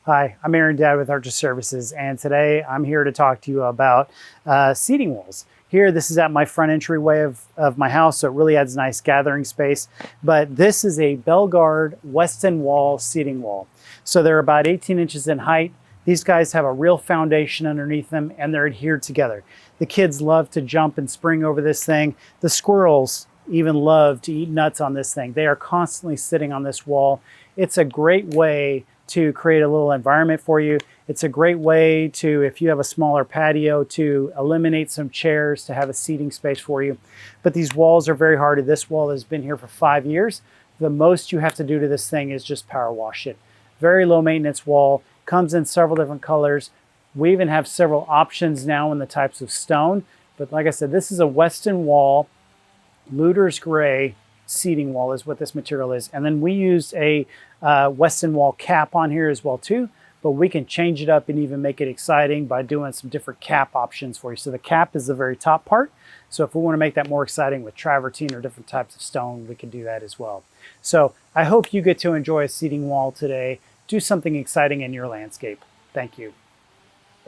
Hi, I'm Aaron Dad with Archer Services, and today I'm here to talk to you about seating walls. Here, this is at my front entryway of my house, so it really adds nice gathering space. But this is a Belgard Weston wall seating wall. So they're about 18 inches in height. These guys have a real foundation underneath them, and they're adhered together. The kids love to jump and spring over this thing. The squirrels even love to eat nuts on this thing. They are constantly sitting on this wall. It's a great way to create a little environment for you. It's a great way to, if you have a smaller patio, to eliminate some chairs to have a seating space for you. But these walls are very hardy. This wall has been here for 5 years. The most you have to do to this thing is just power wash it. Very low maintenance wall, comes in several different colors. We even have several options now in the types of stone. But like I said, this is a Weston wall, Luder's gray seating wall is what this material is. And then we used a Weston wall cap on here as well too, but we can change it up and even make it exciting by doing some different cap options for you. So the cap is the very top part. So if we want to make that more exciting with travertine or different types of stone, we can do that as well. So I hope you get to enjoy a seating wall today. Do something exciting in your landscape. Thank you.